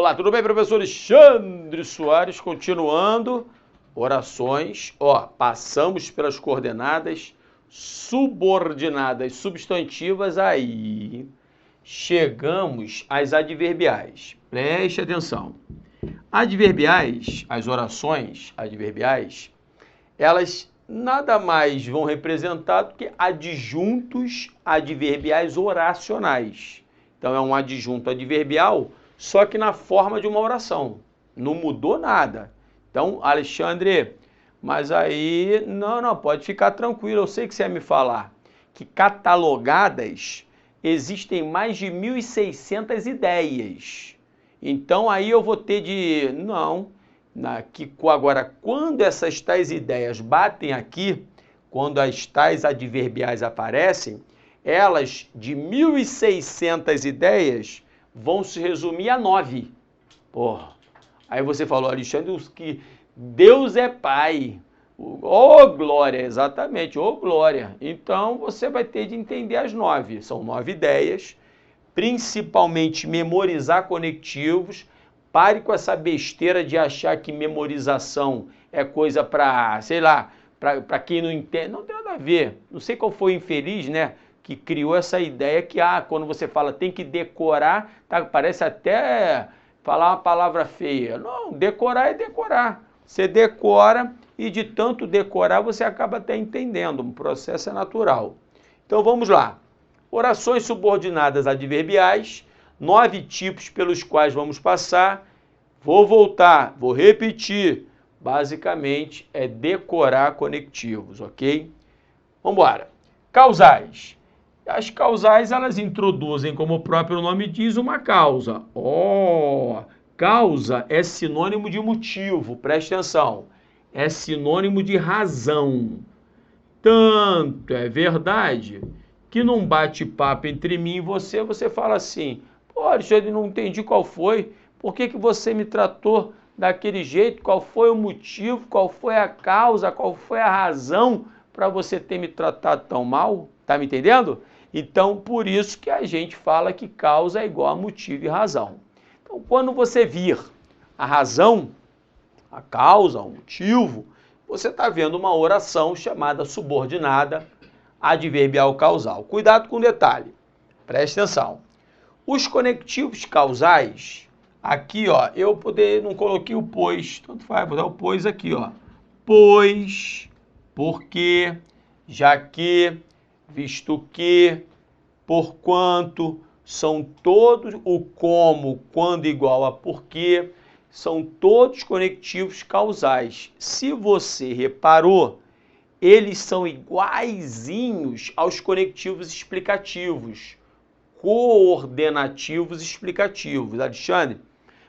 Olá, tudo bem, professor Alexandre Soares? Continuando, orações. Passamos pelas coordenadas subordinadas substantivas, aí chegamos às adverbiais. Preste atenção. Adverbiais, as orações adverbiais, elas nada mais vão representar do que adjuntos adverbiais oracionais. Então é um adjunto adverbial, só que na forma de uma oração. Não mudou nada. Então, Alexandre, mas aí, não, pode ficar tranquilo. Eu sei que você ia me falar que catalogadas existem mais de 1.600 ideias. Então, aí eu vou ter de... Agora, quando essas tais ideias batem aqui, quando as tais adverbiais aparecem, elas, de 1.600 ideias, vão se resumir a 9. Aí você falou, Alexandre, que Deus é Pai. Glória, exatamente, glória. Então, você vai ter de entender as 9. São 9 ideias, principalmente memorizar conectivos. Pare com essa besteira de achar que memorização é coisa para, sei lá, para quem não entende. Não tem nada a ver. Não sei qual foi o infeliz, né, que criou essa ideia que, quando você fala tem que decorar, parece até falar uma palavra feia. Não, decorar é decorar. Você decora e de tanto decorar você acaba até entendendo. O processo é natural. Então vamos lá. Orações subordinadas adverbiais, 9 tipos pelos quais vamos passar. Vou voltar, vou repetir. Basicamente é decorar conectivos, ok? Vamos embora. Causais. As causais, elas introduzem, como o próprio nome diz, uma causa. Causa é sinônimo de motivo, preste atenção. É sinônimo de razão. Tanto é verdade que num bate-papo entre mim e você fala assim, Alexandre, não entendi qual foi, por que você me tratou daquele jeito, qual foi o motivo, qual foi a causa, qual foi a razão para você ter me tratado tão mal? Tá me entendendo? Então, por isso que a gente fala que causa é igual a motivo e razão. Então, quando você vir a razão, a causa, o motivo, você está vendo uma oração chamada subordinada adverbial causal. Cuidado com o detalhe, preste atenção. Os conectivos causais, aqui, eu não coloquei o pois, tanto faz, vou dar o pois aqui, pois, porque, já que, visto que, porquanto, são todos, o como, quando igual a porque, são todos conectivos causais. Se você reparou, eles são iguaizinhos aos conectivos explicativos, coordenativos explicativos. Alexandre,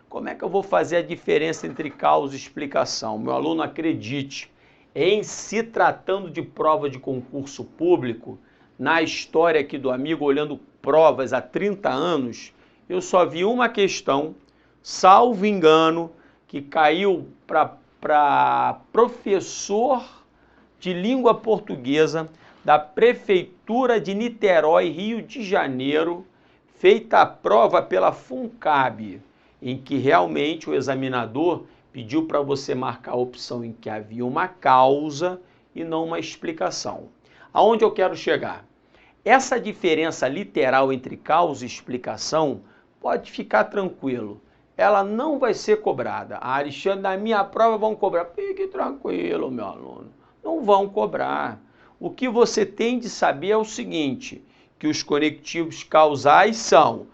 como é que eu vou fazer a diferença entre causa e explicação? Meu aluno, acredite, em se tratando de prova de concurso público, na história aqui do amigo, olhando provas há 30 anos, eu só vi uma questão, salvo engano, que caiu para professor de língua portuguesa da Prefeitura de Niterói, Rio de Janeiro, feita a prova pela FUNCAB, em que realmente o examinador pediu para você marcar a opção em que havia uma causa e não uma explicação. Aonde eu quero chegar? Essa diferença literal entre causa e explicação, pode ficar tranquilo, ela não vai ser cobrada. Alexandre, na minha prova vão cobrar. Fique tranquilo, meu aluno, não vão cobrar. O que você tem de saber é o seguinte, que os conectivos causais são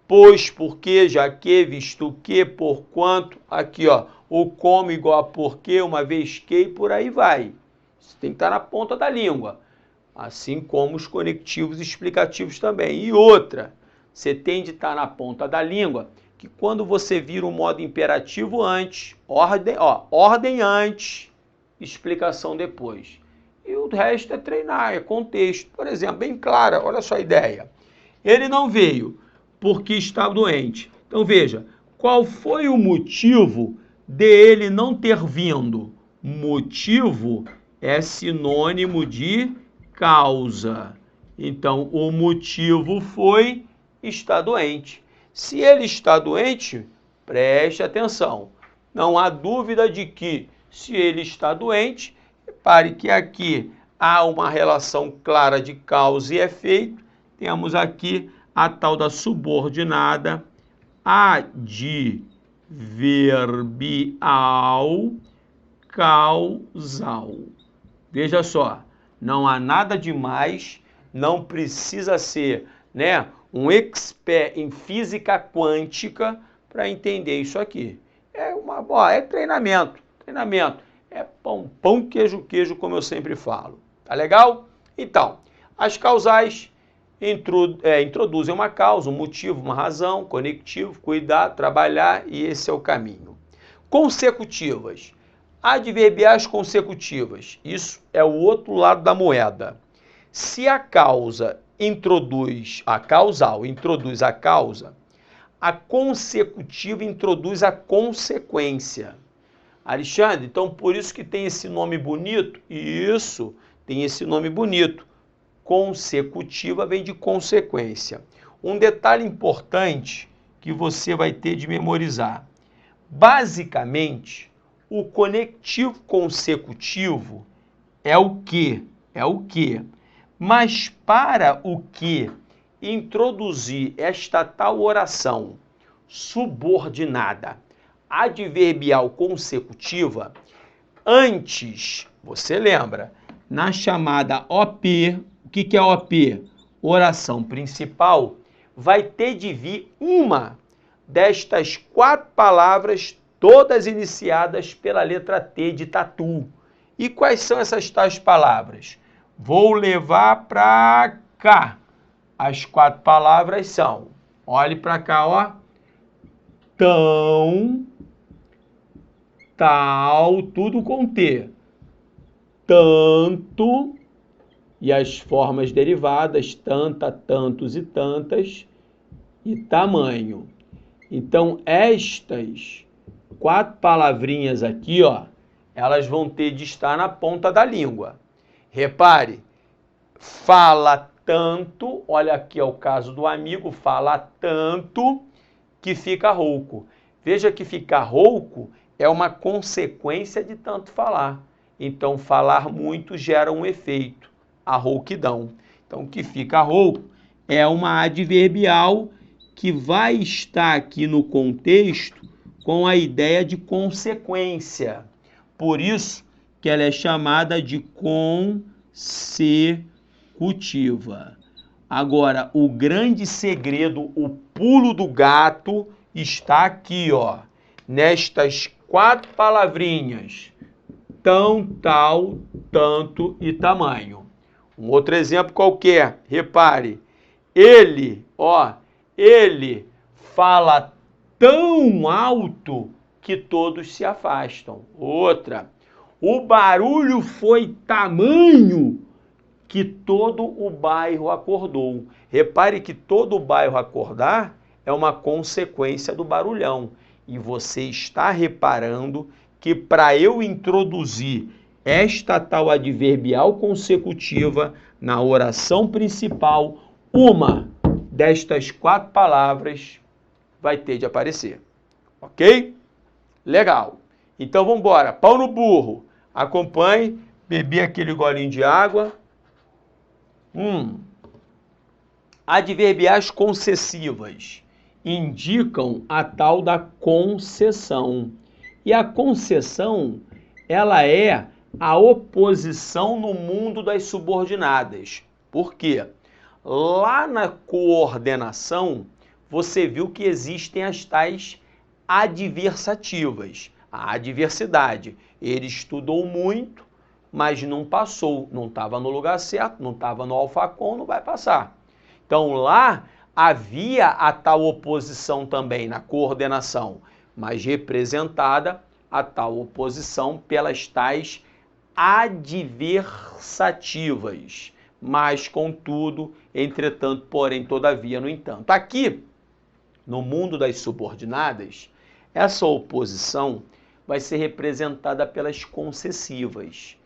pois, porque, já que, visto que, porquanto, aqui, o como igual a porque, uma vez que, e por aí vai. Isso tem que estar na ponta da língua. Assim como os conectivos explicativos também. E outra, você tem de estar na ponta da língua, que quando você vira um modo imperativo antes, ordem antes, explicação depois. E o resto é treinar, é contexto. Por exemplo, bem clara, olha só a ideia. Ele não veio porque está doente. Então veja, qual foi o motivo dele não ter vindo? Motivo é sinônimo de causa. Então, o motivo foi estar doente. Se ele está doente, Preste atenção. Não há dúvida de que, se ele está doente, repare que aqui há uma relação clara de causa e efeito. Temos aqui a tal da subordinada adverbial causal. Veja só, não há nada demais, não precisa ser, né, um expert em física quântica para entender isso aqui. É treinamento, é pão, queijo, como eu sempre falo. Tá legal? Então, as causais introduzem uma causa, um motivo, uma razão, conectivo, cuidar, trabalhar, e esse é o caminho. Consecutivas. Adverbiais consecutivas. Isso é o outro lado da moeda. Se a causa introduz, a causal introduz a causa, a consecutiva introduz a consequência. Alexandre, então por isso que tem esse nome bonito? Isso, tem esse nome bonito. Consecutiva vem de consequência. Um detalhe importante que você vai ter de memorizar. Basicamente, o conectivo consecutivo é o quê? É o quê? Mas para o que introduzir esta tal oração subordinada adverbial consecutiva, antes, você lembra, na chamada OP, o que é OP? Oração principal, vai ter de vir uma destas 4 palavras, todas iniciadas pela letra T de tatu. E quais são essas tais palavras? Vou levar para cá. As 4 palavras são, olhe para cá, ó, tão, tal, tudo com T, tanto, e as formas derivadas, tanta, tantos e tantas, e tamanho. Então, estas 4 palavrinhas aqui, ó, elas vão ter de estar na ponta da língua. Repare, fala tanto, olha aqui é o caso do amigo, fala tanto que fica rouco. Veja que ficar rouco é uma consequência de tanto falar. Então, falar muito gera um efeito, a rouquidão. Então, que fica rouco é uma adverbial que vai estar aqui no contexto com a ideia de consequência. Por isso que ela é chamada de consecutiva. Agora, o grande segredo, o pulo do gato, está aqui, ó, nestas 4 palavrinhas, tão, tal, tanto e tamanho. Um outro exemplo qualquer, repare, ele, ó, ele fala tão alto que todos se afastam. Outra, o barulho foi tamanho que todo o bairro acordou. Repare que todo o bairro acordar é uma consequência do barulhão. E você está reparando que para eu introduzir esta tal adverbial consecutiva na oração principal, uma destas 4 palavras vai ter de aparecer. Ok? Legal. Então vamos embora. Pau no burro. Acompanhe. Bebi aquele golinho de água. Adverbiais concessivas indicam a tal da concessão. E a concessão, ela é a oposição no mundo das subordinadas. Por quê? Lá na coordenação, você viu que existem as tais adversativas. A adversidade. Ele estudou muito, mas não passou, não estava no lugar certo, não estava no alfacom, não vai passar. Então lá havia a tal oposição também na coordenação, mas representada a tal oposição pelas tais adversativas. Mas, contudo, entretanto, porém, todavia, no entanto. Aqui, no mundo das subordinadas, essa oposição vai ser representada pelas concessivas.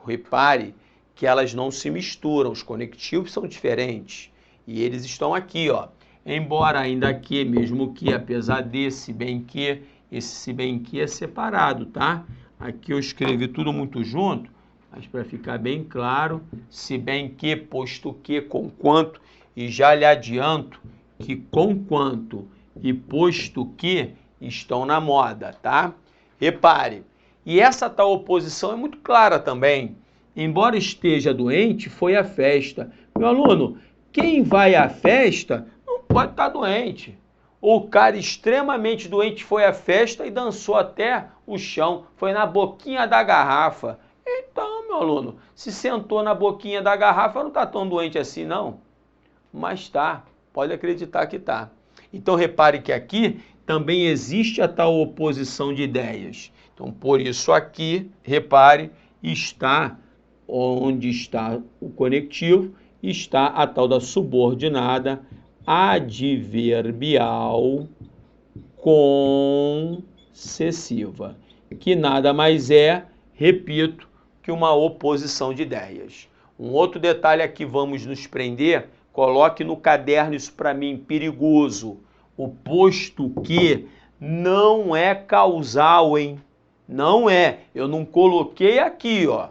Repare que elas não se misturam, os conectivos são diferentes. E eles estão aqui, ó. embora ainda que, mesmo que, apesar desse bem que, esse se bem que é separado, tá? Aqui eu escrevi tudo muito junto, mas para ficar bem claro, se bem que, posto que, conquanto, e já lhe adianto que conquanto e posto que estão na moda, tá? Repare, e essa tal oposição é muito clara também. Embora esteja doente, foi à festa. Meu aluno, quem vai à festa não pode estar doente. O cara extremamente doente foi à festa e dançou até o chão, foi na boquinha da garrafa. Então, meu aluno, se sentou na boquinha da garrafa, não está tão doente assim, não. Mas tá, pode acreditar que tá. Então, repare que aqui também existe a tal oposição de ideias. Então, por isso aqui, repare, está onde está o conectivo, está a tal da subordinada adverbial concessiva, que nada mais é, repito, que uma oposição de ideias. Um outro detalhe aqui, vamos nos prender, coloque no caderno isso para mim, perigoso. O posto que não é causal, hein? Não é. Eu não coloquei aqui, ó.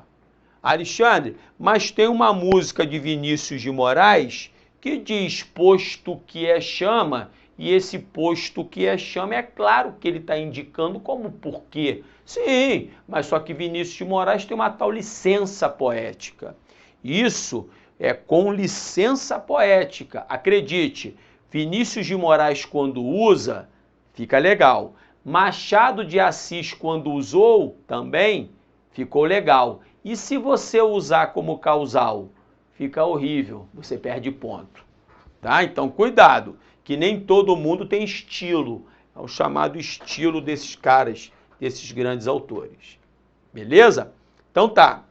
Alexandre, mas tem uma música de Vinícius de Moraes que diz posto que é chama, e esse posto que é chama é claro que ele está indicando como porquê. Sim, mas só que Vinícius de Moraes tem uma tal licença poética. Isso é com licença poética. Acredite, Vinícius de Moraes quando usa, fica legal. Machado de Assis quando usou, também ficou legal. E se você usar como causal, fica horrível, você perde ponto. Tá? Então, cuidado, que nem todo mundo tem estilo. É o chamado estilo desses caras, desses grandes autores. Beleza? Então tá.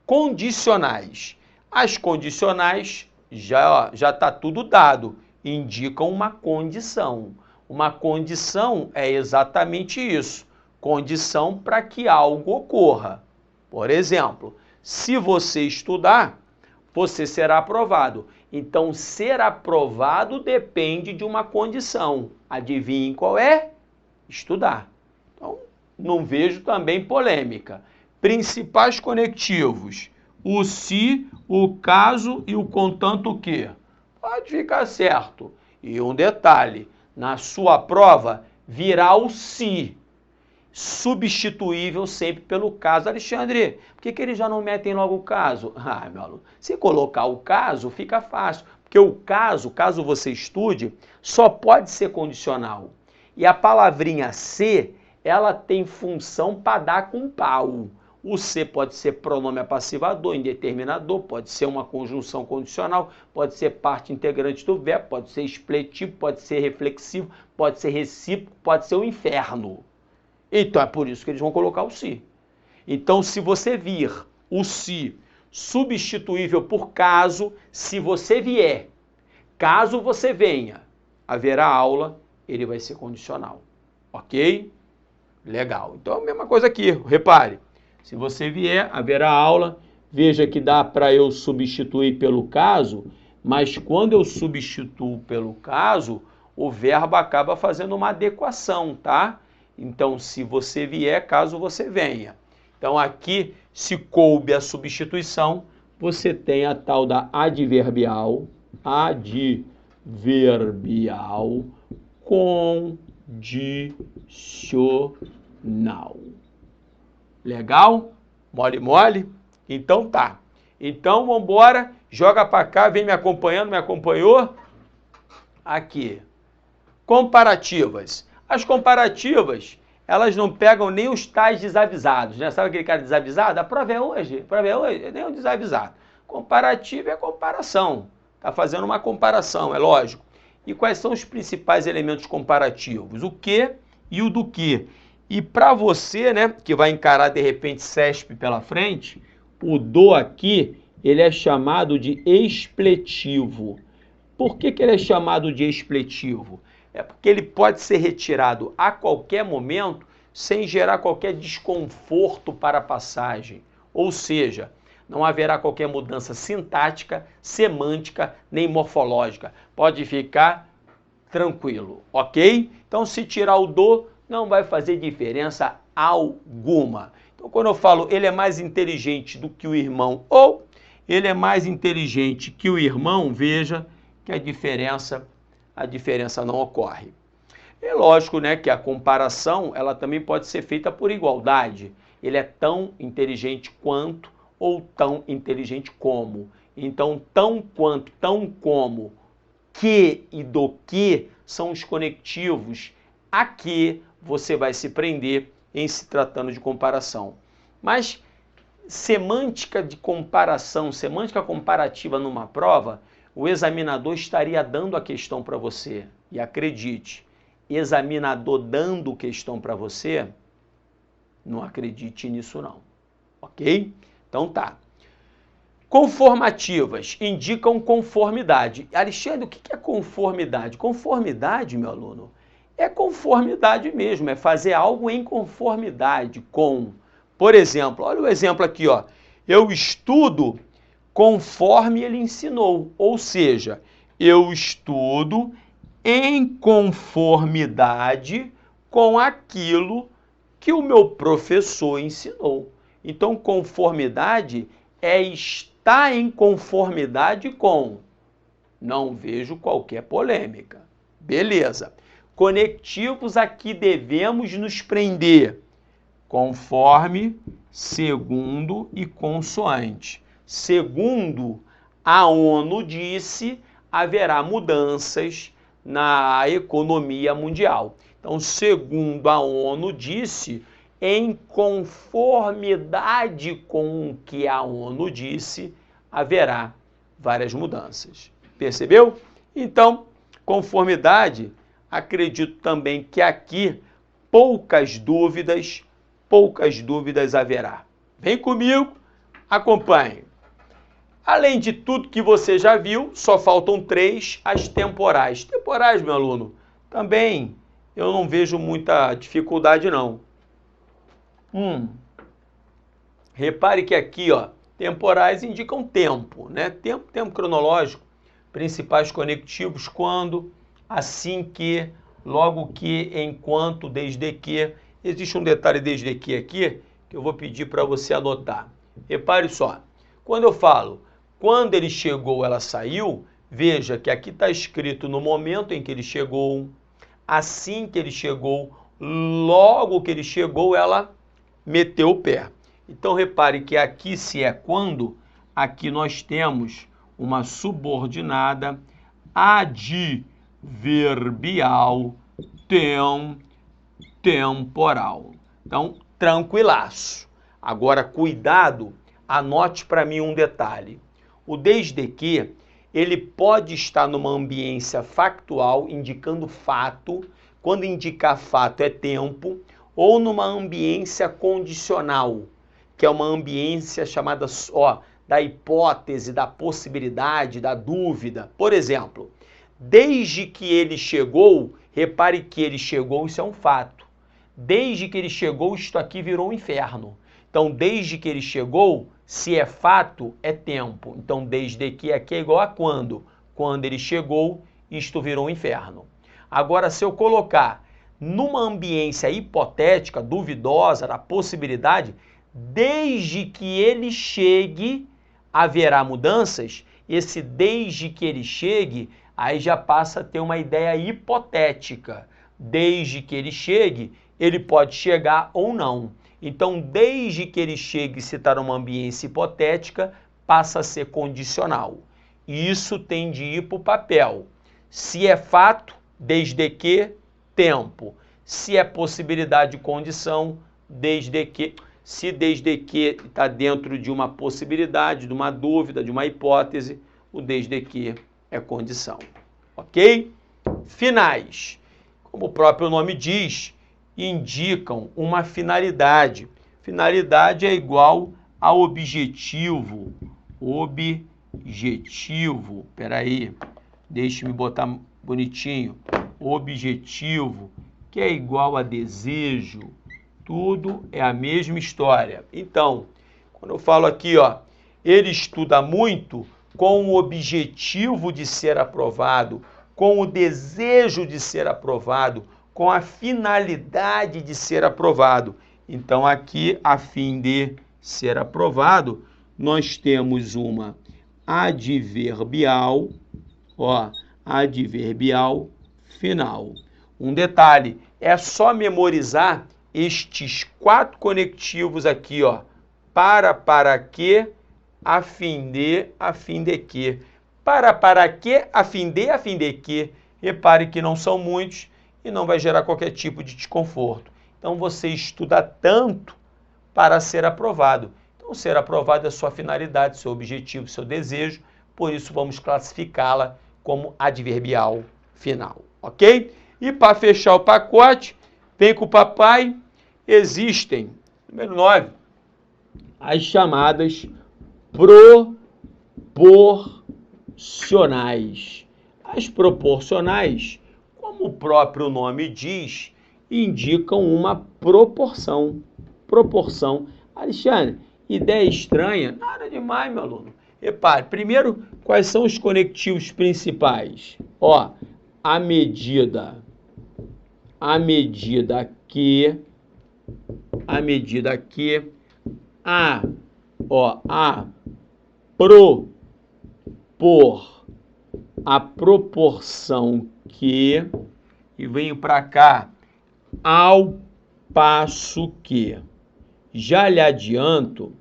Condicionais. As condicionais já está tudo dado, indicam uma condição. Uma condição é exatamente isso, condição para que algo ocorra. Por exemplo, se você estudar, você será aprovado. Então, ser aprovado depende de uma condição. Adivinhem qual é? Estudar. Então, não vejo também polêmica. Principais conectivos: o se, o caso e o contanto que. Pode ficar certo. E um detalhe, na sua prova virá o se. Substituível sempre pelo caso. Alexandre, por que eles já não metem logo o caso? Ah, meu aluno, se colocar o caso, fica fácil. Porque o caso, caso você estude, só pode ser condicional. E a palavrinha se, ela tem função para dar com pau. O se pode ser pronome apassivador, indeterminador, pode ser uma conjunção condicional, pode ser parte integrante do verbo, pode ser expletivo, pode ser reflexivo, pode ser recíproco, pode ser o inferno. Então é por isso que eles vão colocar o se. Então, se você vir o se substituível por caso, se você vier, caso você venha, haverá aula, ele vai ser condicional. Ok? Legal. Então, a mesma coisa aqui, repare. Se você vier, haverá aula, veja que dá para eu substituir pelo caso, mas quando eu substituo pelo caso, o verbo acaba fazendo uma adequação, tá? Então, se você vier, caso você venha. Então, aqui, se coube a substituição, você tem a tal da adverbial condicional. Legal? Mole, mole? Então tá. Então, vamos embora. Joga para cá, vem me acompanhando, me acompanhou? Aqui. Comparativas. As comparativas, elas não pegam nem os tais desavisados, né? Sabe aquele cara desavisado? A prova é hoje, nem o desavisado. Comparativo é comparação. Está fazendo uma comparação, é lógico. E quais são os principais elementos comparativos? O que e o do que. E para você, né, que vai encarar de repente CESP pela frente, o do aqui, ele é chamado de expletivo. Por que ele é chamado de expletivo? É porque ele pode ser retirado a qualquer momento sem gerar qualquer desconforto para a passagem. Ou seja, não haverá qualquer mudança sintática, semântica, nem morfológica. Pode ficar tranquilo, ok? Então, se tirar o do, não vai fazer diferença alguma. Então, quando eu falo ele é mais inteligente do que o irmão ou ele é mais inteligente que o irmão, veja que a diferença não ocorre. É lógico, né, que a comparação ela também pode ser feita por igualdade. Ele é tão inteligente quanto ou tão inteligente como. Então, tão quanto, tão como, que e do que são os conectivos a que você vai se prender em se tratando de comparação. Mas semântica de comparação, semântica comparativa numa prova, o examinador estaria dando a questão para você. E acredite, examinador dando questão para você, não acredite nisso não, ok? Então tá. Conformativas indicam conformidade. Alexandre, o que é conformidade? Conformidade, meu aluno, é conformidade mesmo, é fazer algo em conformidade com. Por exemplo, olha o exemplo aqui, ó. Eu estudo conforme ele ensinou, ou seja, eu estudo em conformidade com aquilo que o meu professor ensinou. Então, conformidade é estar em conformidade com. Não vejo qualquer polêmica. Beleza. Conectivos a que devemos nos prender. Conforme, segundo e consoante. Segundo a ONU disse, haverá mudanças na economia mundial. Então, segundo a ONU disse, em conformidade com o que a ONU disse, haverá várias mudanças. Percebeu? Então, conformidade, acredito também que aqui poucas dúvidas haverá. Vem comigo, acompanhe. Além de tudo que você já viu, só faltam 3, as temporais. Temporais, meu aluno, também eu não vejo muita dificuldade, não. Repare que aqui, ó, temporais indicam tempo, né? Tempo cronológico, principais conectivos, quando, assim que, logo que, enquanto, desde que. Existe um detalhe desde que aqui, que eu vou pedir para você anotar. Repare só, quando eu falo, quando ele chegou, ela saiu, veja que aqui está escrito no momento em que ele chegou, assim que ele chegou, logo que ele chegou, ela meteu o pé. Então, repare que aqui, se é quando, aqui nós temos uma subordinada adverbial temporal. Então, tranquilaço. Agora, cuidado, anote para mim um detalhe. O desde que, ele pode estar numa ambiência factual, indicando fato. Quando indicar fato é tempo, ou numa ambiência condicional, que é uma ambiência chamada da hipótese, da possibilidade, da dúvida. Por exemplo, desde que ele chegou, repare que ele chegou, isso é um fato. Desde que ele chegou, isto aqui virou um inferno. Então, desde que ele chegou, se é fato, é tempo. Então, desde que aqui é igual a quando. Quando ele chegou, isto virou um inferno. Agora, se eu colocar numa ambiência hipotética, duvidosa, da possibilidade, desde que ele chegue, haverá mudanças, esse desde que ele chegue, aí já passa a ter uma ideia hipotética. Desde que ele chegue, ele pode chegar ou não. Então, desde que ele chegue, se está numa ambiência hipotética, passa a ser condicional. E isso tem de ir para o papel. Se é fato, desde que, tempo. Se é possibilidade de condição, desde que. Se desde que está dentro de uma possibilidade, de uma dúvida, de uma hipótese, o desde que é condição. Ok? Finais. Como o próprio nome diz, indicam uma finalidade. Finalidade é igual a objetivo. Objetivo. Peraí, deixe-me botar bonitinho. Objetivo, que é igual a desejo. Tudo é a mesma história. Então, quando eu falo aqui, ó, ele estuda muito com o objetivo de ser aprovado, com o desejo de ser aprovado, com a finalidade de ser aprovado. Então, aqui, a fim de ser aprovado, nós temos uma adverbial, ó, adverbial final. Um detalhe, é só memorizar estes 4 conectivos aqui, ó, para que, a fim de que. Para que, a fim de que. Repare que não são muitos e não vai gerar qualquer tipo de desconforto. Então, você estuda tanto para ser aprovado. Então, ser aprovado é sua finalidade, seu objetivo, seu desejo. Por isso, vamos classificá-la como adverbial final, ok? E para fechar o pacote, vem com o papai, existem, número 9, as chamadas proporcionais. As proporcionais, como o próprio nome diz, indicam uma proporção. Proporção. Alexandre, ideia estranha? Nada demais, meu aluno. Repare, primeiro, quais são os conectivos principais? Ó, a medida que a proporção que, e venho para cá, ao passo que. Já lhe adianto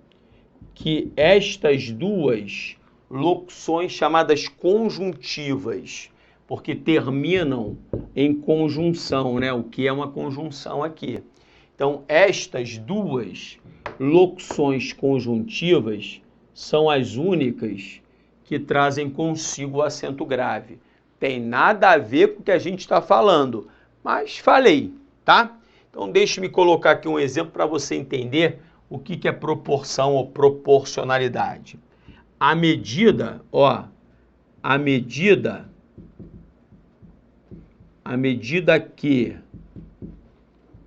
que estas duas locuções chamadas conjuntivas, porque terminam em conjunção, né? O que é uma conjunção aqui. Então, estas duas locuções conjuntivas são as únicas que trazem consigo o acento grave. Tem nada a ver com o que a gente está falando, mas falei, tá? Então, deixe-me colocar aqui um exemplo para você entender o que é proporção ou proporcionalidade. A medida, ó, a medida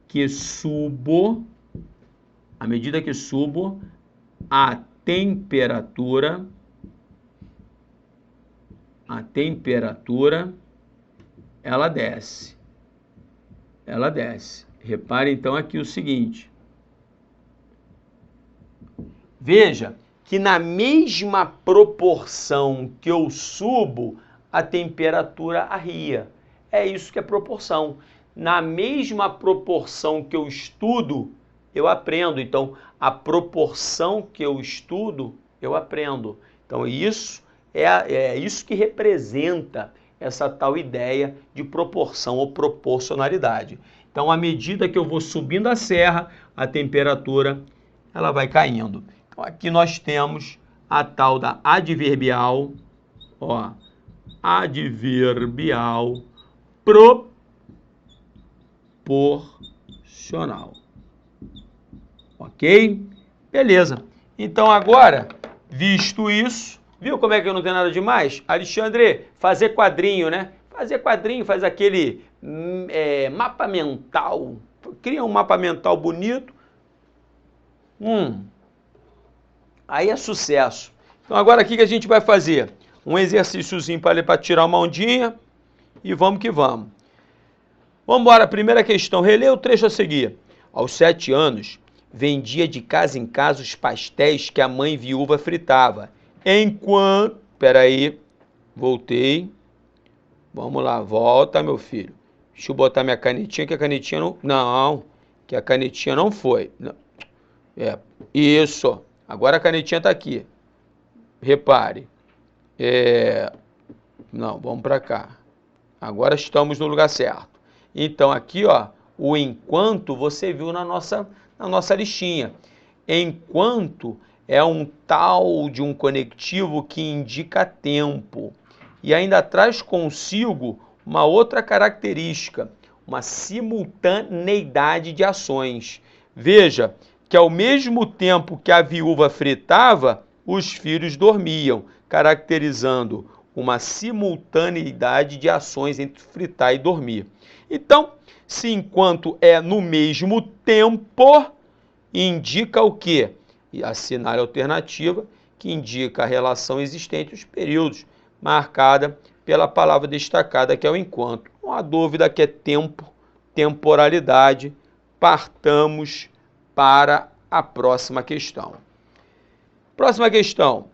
que subo a temperatura, ela desce. Repare então aqui o seguinte. Veja que na mesma proporção que eu subo, a temperatura arria. É isso que é proporção. Na mesma proporção que eu estudo, eu aprendo. Então, a proporção que eu estudo, eu aprendo. Então, isso é isso que representa essa tal ideia de proporção ou proporcionalidade. Então, à medida que eu vou subindo a serra, a temperatura ela vai caindo. Então, aqui nós temos a tal da adverbial, ó, adverbial proporcional. Ok? Beleza. Então, agora, visto isso, viu como é que eu não tenho nada demais? Alexandre, fazer quadrinho, né? Fazer quadrinho, faz aquele mapa mental. Cria um mapa mental bonito. Aí é sucesso. Então agora o que a gente vai fazer? Um exercíciozinho para tirar uma ondinha e vamos que vamos. Vamos embora, primeira questão. Releia o trecho a seguir. Aos 7 anos, vendia de casa em casa os pastéis que a mãe viúva fritava. Enquanto... Peraí, voltei. Vamos lá, volta, meu filho. Deixa eu botar minha canetinha, que a canetinha não... Não, que a canetinha não foi. Não. Isso. Agora a canetinha está aqui. Repare. Não, vamos para cá. Agora estamos no lugar certo. Então, aqui, ó, o enquanto você viu na nossa listinha. Enquanto é um tal de um conectivo que indica tempo. E ainda traz consigo uma outra característica, uma simultaneidade de ações. Veja que ao mesmo tempo que a viúva fritava, os filhos dormiam, caracterizando uma simultaneidade de ações entre fritar e dormir. Então, se enquanto é no mesmo tempo, indica o quê? E assinale a alternativa, que indica a relação existente entre os períodos, marcada pela palavra destacada que é o enquanto. Não há dúvida que é tempo, temporalidade. Partamos para a próxima questão. Próxima questão.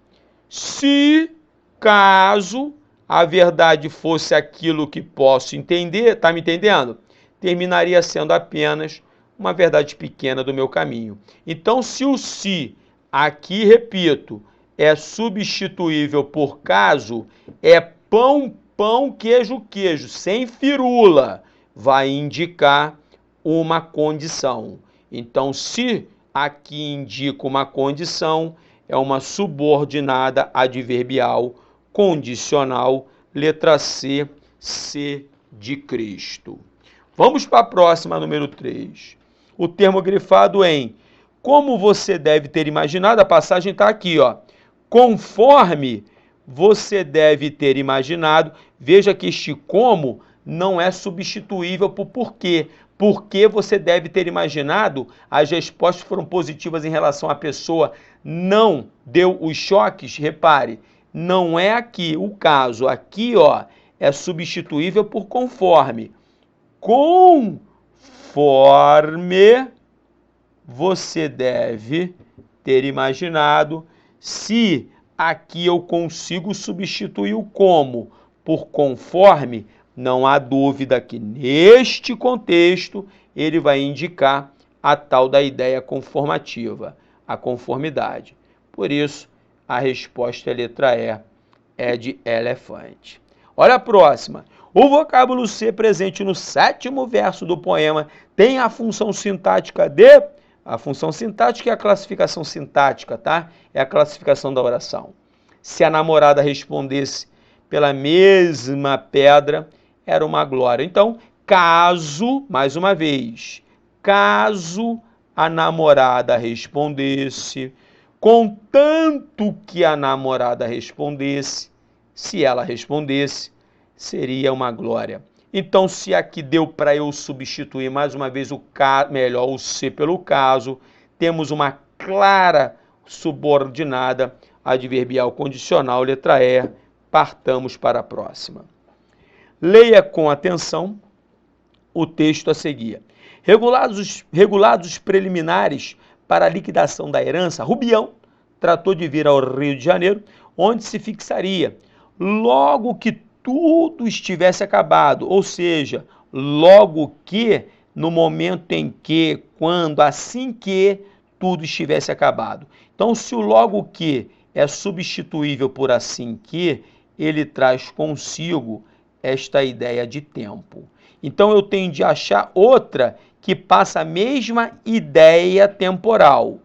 Se, caso a verdade fosse aquilo que posso entender, tá me entendendo? Terminaria sendo apenas uma verdade pequena do meu caminho. Então, se o se, aqui repito, é substituível por caso, é pão, pão, queijo, queijo, sem firula, vai indicar uma condição. Então, se aqui indica uma condição, é uma subordinada adverbial condicional, letra C, C de Cristo. Vamos para a próxima, número 3. O termo grifado em como você deve ter imaginado, a passagem está aqui, ó. Conforme você deve ter imaginado, veja que este como não é substituível por porquê. Porque você deve ter imaginado, as respostas foram positivas em relação à pessoa, não deu os choques, repare, não é aqui o caso, aqui ó, é substituível por conforme. Conforme você deve ter imaginado, se aqui eu consigo substituir o como por conforme, não há dúvida que neste contexto ele vai indicar a tal da ideia conformativa, a conformidade. Por isso, a resposta é letra E, é de elefante. Olha a próxima. O vocábulo ser presente no 7º verso do poema tem a função sintática de... A função sintática é a classificação sintática, tá? É a classificação da oração. Se a namorada respondesse pela mesma pedra, era uma glória. Então, caso, mais uma vez, caso a namorada respondesse, contanto que a namorada respondesse, se ela respondesse, seria uma glória. Então, se aqui deu para eu substituir mais uma vez o C pelo caso, temos uma clara subordinada adverbial condicional, letra E, partamos para a próxima. Leia com atenção o texto a seguir. Regulados os preliminares para a liquidação da herança, Rubião tratou de vir ao Rio de Janeiro, onde se fixaria logo que tudo estivesse acabado, ou seja, logo que, no momento em que, quando, assim que tudo estivesse acabado. Então, se o logo que é substituível por assim que, ele traz consigo esta ideia de tempo. Então, eu tenho de achar outra que passa a mesma ideia temporal.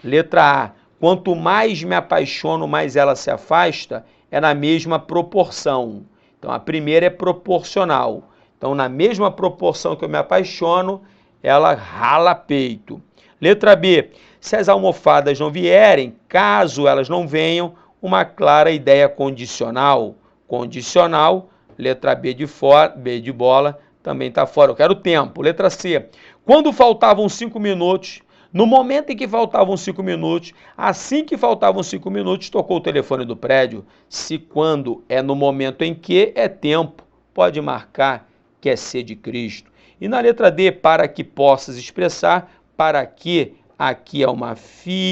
Letra A. Quanto mais me apaixono, mais ela se afasta, é na mesma proporção. Então, a primeira é proporcional. Então, na mesma proporção que eu me apaixono, ela rala peito. Letra B. Se as almofadas não vierem, caso elas não venham, uma clara ideia condicional. Condicional, letra B de fora, B de bola, também está fora. Eu quero tempo. Letra C. Quando faltavam 5 minutos, no momento em que faltavam 5 minutos, assim que faltavam 5 minutos, tocou o telefone do prédio. Se quando é no momento em que, é tempo. Pode marcar que é C de Cristo. E na letra D, para que possas expressar, para que, aqui é uma finalidade.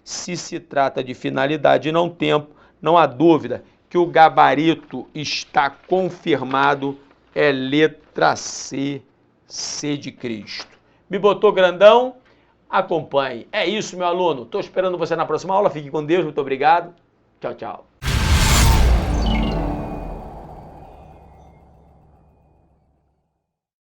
Se se trata de finalidade e não tempo, não há dúvida que o gabarito está confirmado, é letra C, C de Cristo. Me botou grandão? Acompanhe. É isso, meu aluno. Estou esperando você na próxima aula. Fique com Deus. Muito obrigado. Tchau, tchau.